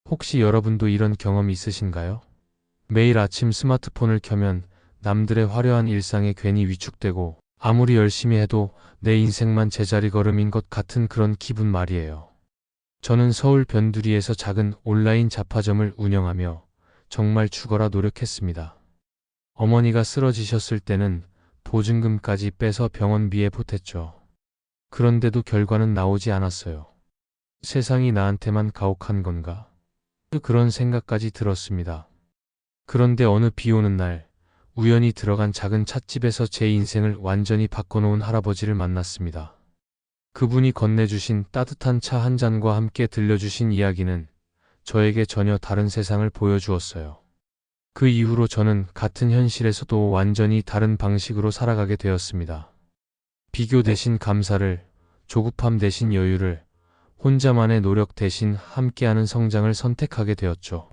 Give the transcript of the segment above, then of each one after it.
혹시 여러분도 이런 경험 있으신가요? 매일 아침 스마트폰을 켜면 남들의 화려한 일상에 괜히 위축되고 아무리 열심히 해도 내 인생만 제자리 걸음인 것 같은 그런 기분 말이에요. 저는 서울 변두리에서 작은 온라인 잡화점을 운영하며 정말 죽어라 노력했습니다. 어머니가 쓰러지셨을 때는 보증금까지 빼서 병원비에 보탰죠. 그런데도 결과는 나오지 않았어요. 세상이 나한테만 가혹한 건가? 그런 생각까지 들었습니다. 그런데 어느 비 오는 날, 우연히 들어간 작은 찻집에서 제 인생을 완전히 바꿔놓은 할아버지를 만났습니다. 그분이 건네주신 따뜻한 차 한 잔과 함께 들려주신 이야기는 저에게 전혀 다른 세상을 보여주었어요. 그 이후로 저는 같은 현실에서도 완전히 다른 방식으로 살아가게 되었습니다. 비교 대신 감사를, 조급함 대신 여유를, 혼자만의 노력 대신 함께하는 성장을 선택하게 되었죠.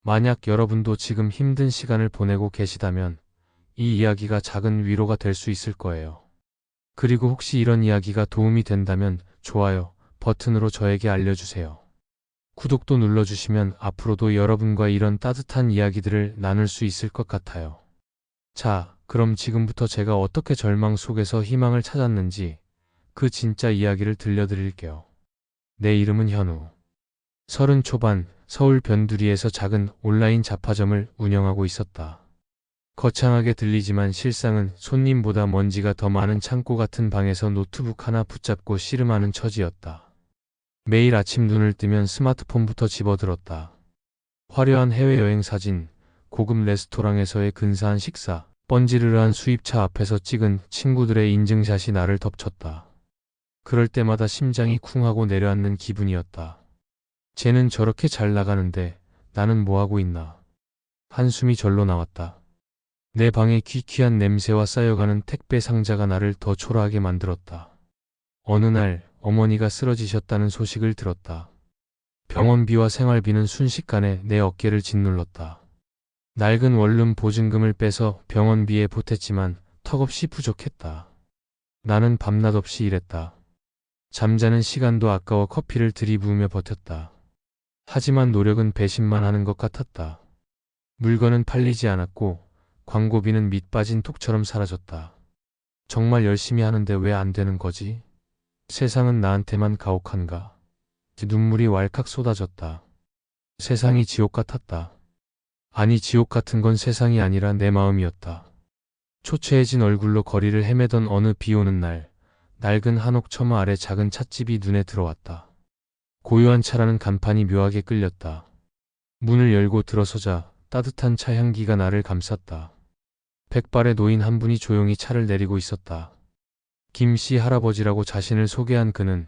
만약 여러분도 지금 힘든 시간을 보내고 계시다면 이 이야기가 작은 위로가 될 수 있을 거예요. 그리고 혹시 이런 이야기가 도움이 된다면 좋아요 버튼으로 저에게 알려주세요. 구독도 눌러주시면 앞으로도 여러분과 이런 따뜻한 이야기들을 나눌 수 있을 것 같아요. 자, 그럼 지금부터 제가 어떻게 절망 속에서 희망을 찾았는지 그 진짜 이야기를 들려드릴게요. 내 이름은 현우. 30 초반 서울 변두리에서 작은 온라인 잡화점을 운영하고 있었다. 거창하게 들리지만 실상은 손님보다 먼지가 더 많은 창고 같은 방에서 노트북 하나 붙잡고 씨름하는 처지였다. 매일 아침 눈을 뜨면 스마트폰부터 집어들었다. 화려한 해외여행 사진, 고급 레스토랑에서의 근사한 식사, 번지르르한 수입차 앞에서 찍은 친구들의 인증샷이 나를 덮쳤다. 그럴 때마다 심장이 쿵하고 내려앉는 기분이었다. 쟤는 저렇게 잘 나가는데 나는 뭐하고 있나. 한숨이 절로 나왔다. 내 방에 귀퀴한 냄새와 쌓여가는 택배 상자가 나를 더 초라하게 만들었다. 어느 날 어머니가 쓰러지셨다는 소식을 들었다. 병원비와 생활비는 순식간에 내 어깨를 짓눌렀다. 낡은 원룸 보증금을 빼서 병원비에 보탰지만 턱없이 부족했다. 나는 밤낮 없이 일했다. 잠자는 시간도 아까워 커피를 들이부으며 버텼다. 하지만 노력은 배신만 하는 것 같았다. 물건은 팔리지 않았고 광고비는 밑 빠진 톡처럼 사라졌다. 정말 열심히 하는데 왜 안 되는 거지? 세상은 나한테만 가혹한가? 눈물이 왈칵 쏟아졌다. 세상이 지옥 같았다. 아니, 지옥 같은 건 세상이 아니라 내 마음이었다. 초췌해진 얼굴로 거리를 헤매던 어느 비 오는 날, 낡은 한옥 처마 아래 작은 찻집이 눈에 들어왔다. 고요한 차라는 간판이 묘하게 끌렸다. 문을 열고 들어서자 따뜻한 차 향기가 나를 감쌌다. 백발의 노인 한 분이 조용히 차를 내리고 있었다. 김씨 할아버지라고 자신을 소개한 그는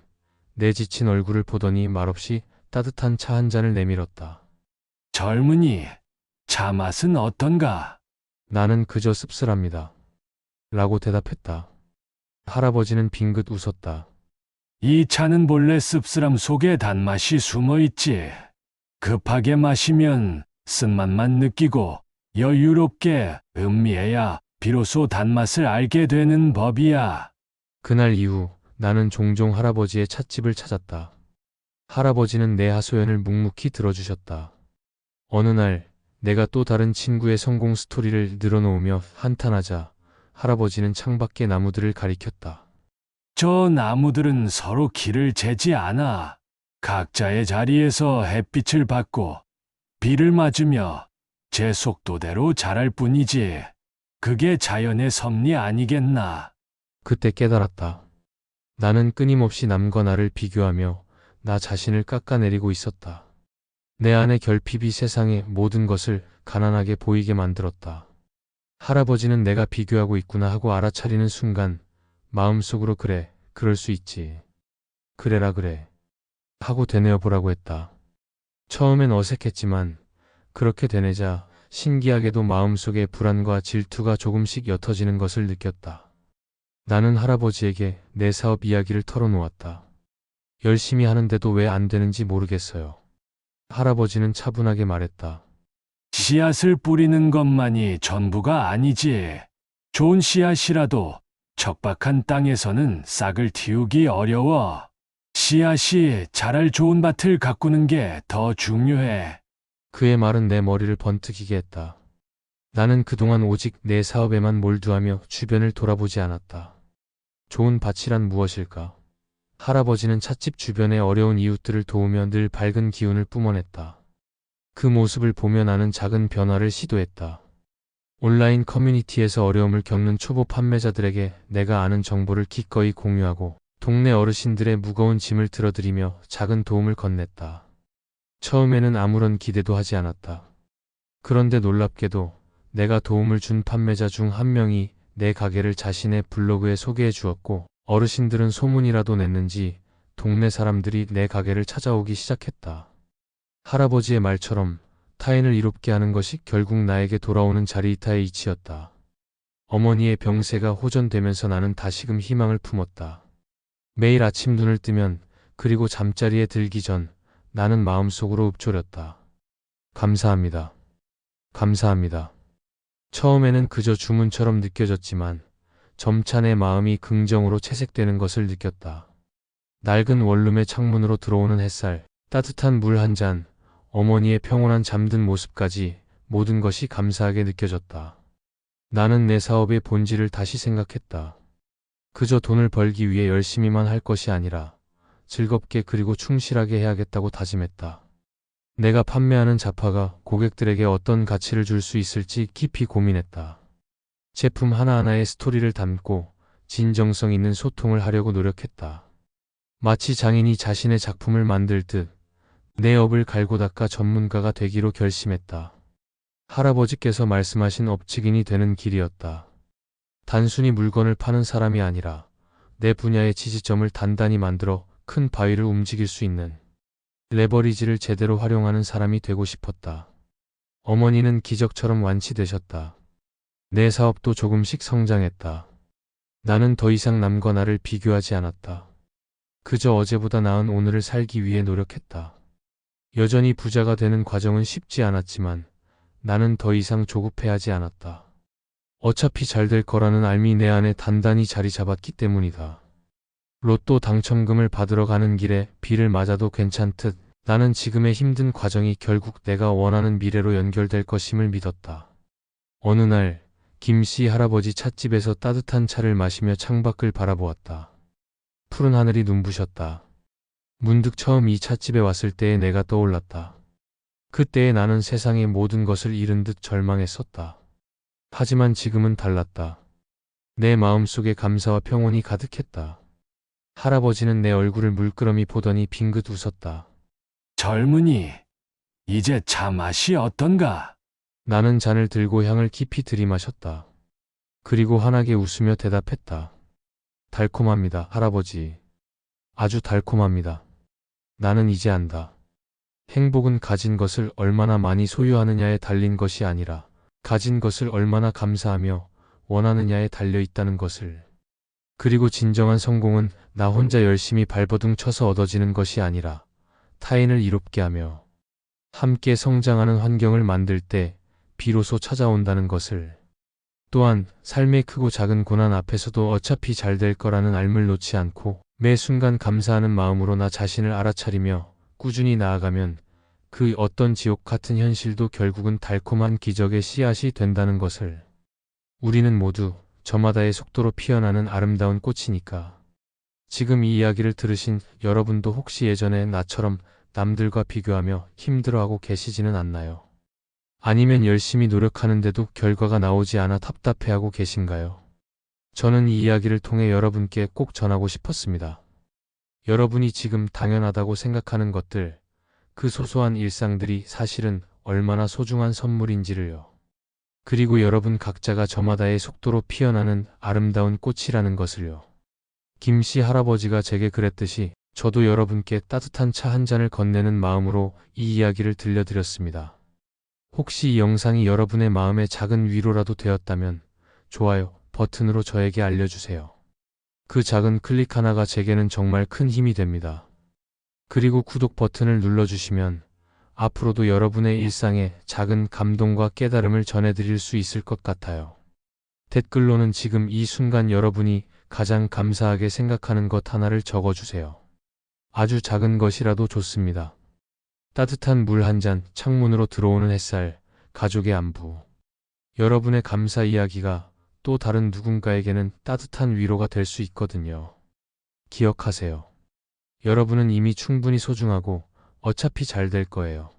내 지친 얼굴을 보더니 말없이 따뜻한 차 한 잔을 내밀었다. 젊은이, 차 맛은 어떤가? 나는 그저 씁쓸합니다. 라고 대답했다. 할아버지는 빙긋 웃었다. 이 차는 본래 씁쓸함 속에 단맛이 숨어 있지. 급하게 마시면 쓴맛만 느끼고 여유롭게 음미해야 비로소 단맛을 알게 되는 법이야. 그날 이후 나는 종종 할아버지의 찻집을 찾았다. 할아버지는 내 하소연을 묵묵히 들어주셨다. 어느 날 내가 또 다른 친구의 성공 스토리를 늘어놓으며 한탄하자 할아버지는 창밖의 나무들을 가리켰다. 저 나무들은 서로 길을 재지 않아. 각자의 자리에서 햇빛을 받고 비를 맞으며 제 속도대로 자랄 뿐이지. 그게 자연의 섭리 아니겠나? 그때 깨달았다. 나는 끊임없이 남과 나를 비교하며 나 자신을 깎아내리고 있었다. 내 안의 결핍이 세상의 모든 것을 가난하게 보이게 만들었다. 할아버지는 내가 비교하고 있구나 하고 알아차리는 순간 마음속으로 그래, 그럴 수 있지. 그래라 그래. 하고 되뇌어 보라고 했다. 처음엔 어색했지만 그렇게 되뇌자 신기하게도 마음속의 불안과 질투가 조금씩 옅어지는 것을 느꼈다. 나는 할아버지에게 내 사업 이야기를 털어놓았다. 열심히 하는데도 왜 안 되는지 모르겠어요. 할아버지는 차분하게 말했다. 씨앗을 뿌리는 것만이 전부가 아니지. 좋은 씨앗이라도 척박한 땅에서는 싹을 틔우기 어려워. 씨앗이 자랄 좋은 밭을 가꾸는 게 더 중요해. 그의 말은 내 머리를 번뜩이게 했다. 나는 그동안 오직 내 사업에만 몰두하며 주변을 돌아보지 않았다. 좋은 밭이란 무엇일까? 할아버지는 찻집 주변의 어려운 이웃들을 도우며 늘 밝은 기운을 뿜어냈다. 그 모습을 보며 나는 작은 변화를 시도했다. 온라인 커뮤니티에서 어려움을 겪는 초보 판매자들에게 내가 아는 정보를 기꺼이 공유하고 동네 어르신들의 무거운 짐을 들어드리며 작은 도움을 건넸다. 처음에는 아무런 기대도 하지 않았다. 그런데 놀랍게도 내가 도움을 준 판매자 중 한 명이 내 가게를 자신의 블로그에 소개해 주었고 어르신들은 소문이라도 냈는지 동네 사람들이 내 가게를 찾아오기 시작했다. 할아버지의 말처럼 타인을 이롭게 하는 것이 결국 나에게 돌아오는 자리이타의 이치였다. 어머니의 병세가 호전되면서 나는 다시금 희망을 품었다. 매일 아침 눈을 뜨면 그리고 잠자리에 들기 전 나는 마음속으로 읊조렸다. 감사합니다. 감사합니다. 처음에는 그저 주문처럼 느껴졌지만 점차 내 마음이 긍정으로 채색되는 것을 느꼈다. 낡은 원룸의 창문으로 들어오는 햇살, 따뜻한 물 한 잔, 어머니의 평온한 잠든 모습까지 모든 것이 감사하게 느껴졌다. 나는 내 사업의 본질을 다시 생각했다. 그저 돈을 벌기 위해 열심히만 할 것이 아니라 즐겁게 그리고 충실하게 해야겠다고 다짐했다. 내가 판매하는 잡화가 고객들에게 어떤 가치를 줄 수 있을지 깊이 고민했다. 제품 하나하나에 스토리를 담고 진정성 있는 소통을 하려고 노력했다. 마치 장인이 자신의 작품을 만들 듯 내 업을 갈고 닦아 전문가가 되기로 결심했다. 할아버지께서 말씀하신 업직인이 되는 길이었다. 단순히 물건을 파는 사람이 아니라 내 분야의 지지점을 단단히 만들어 큰 바위를 움직일 수 있는 레버리지를 제대로 활용하는 사람이 되고 싶었다. 어머니는 기적처럼 완치되셨다. 내 사업도 조금씩 성장했다. 나는 더 이상 남과 나를 비교하지 않았다. 그저 어제보다 나은 오늘을 살기 위해 노력했다. 여전히 부자가 되는 과정은 쉽지 않았지만 나는 더 이상 조급해하지 않았다. 어차피 잘 될 거라는 알미 내 안에 단단히 자리 잡았기 때문이다. 로또 당첨금을 받으러 가는 길에 비를 맞아도 괜찮듯 나는 지금의 힘든 과정이 결국 내가 원하는 미래로 연결될 것임을 믿었다. 어느 날 김씨 할아버지 찻집에서 따뜻한 차를 마시며 창밖을 바라보았다. 푸른 하늘이 눈부셨다. 문득 처음 이 찻집에 왔을 때의 내가 떠올랐다. 그때의 나는 세상의 모든 것을 잃은 듯 절망했었다. 하지만 지금은 달랐다. 내 마음속에 감사와 평온이 가득했다. 할아버지는 내 얼굴을 물끄러미 보더니 빙긋 웃었다. 젊은이, 이제 차 맛이 어떤가? 나는 잔을 들고 향을 깊이 들이마셨다. 그리고 환하게 웃으며 대답했다. 달콤합니다, 할아버지. 아주 달콤합니다. 나는 이제 안다. 행복은 가진 것을 얼마나 많이 소유하느냐에 달린 것이 아니라 가진 것을 얼마나 감사하며 원하느냐에 달려 있다는 것을. 그리고 진정한 성공은 나 혼자 열심히 발버둥 쳐서 얻어지는 것이 아니라 타인을 이롭게 하며 함께 성장하는 환경을 만들 때 비로소 찾아온다는 것을. 또한 삶의 크고 작은 고난 앞에서도 어차피 잘 될 거라는 알을 놓지 않고 매 순간 감사하는 마음으로 나 자신을 알아차리며 꾸준히 나아가면 그 어떤 지옥 같은 현실도 결국은 달콤한 기적의 씨앗이 된다는 것을. 우리는 모두 저마다의 속도로 피어나는 아름다운 꽃이니까. 지금 이 이야기를 들으신 여러분도 혹시 예전에 나처럼 남들과 비교하며 힘들어하고 계시지는 않나요? 아니면 열심히 노력하는데도 결과가 나오지 않아 답답해하고 계신가요? 저는 이 이야기를 통해 여러분께 꼭 전하고 싶었습니다. 여러분이 지금 당연하다고 생각하는 것들, 그 소소한 일상들이 사실은 얼마나 소중한 선물인지를요. 그리고 여러분 각자가 저마다의 속도로 피어나는 아름다운 꽃이라는 것을요. 김씨 할아버지가 제게 그랬듯이 저도 여러분께 따뜻한 차 한 잔을 건네는 마음으로 이 이야기를 들려드렸습니다. 혹시 이 영상이 여러분의 마음에 작은 위로라도 되었다면 좋아요 버튼으로 저에게 알려주세요. 그 작은 클릭 하나가 제게는 정말 큰 힘이 됩니다. 그리고 구독 버튼을 눌러주시면 앞으로도 여러분의 일상에 작은 감동과 깨달음을 전해드릴 수 있을 것 같아요. 댓글로는 지금 이 순간 여러분이 가장 감사하게 생각하는 것 하나를 적어주세요. 아주 작은 것이라도 좋습니다. 따뜻한 물 한 잔, 창문으로 들어오는 햇살, 가족의 안부. 여러분의 감사 이야기가 또 다른 누군가에게는 따뜻한 위로가 될 수 있거든요. 기억하세요. 여러분은 이미 충분히 소중하고 어차피 잘 될 거예요.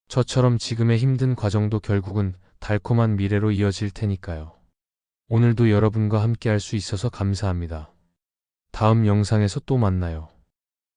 저처럼 지금의 힘든 과정도 결국은 달콤한 미래로 이어질 테니까요. 오늘도 여러분과 함께 할 수 있어서 감사합니다. 다음 영상에서 또 만나요.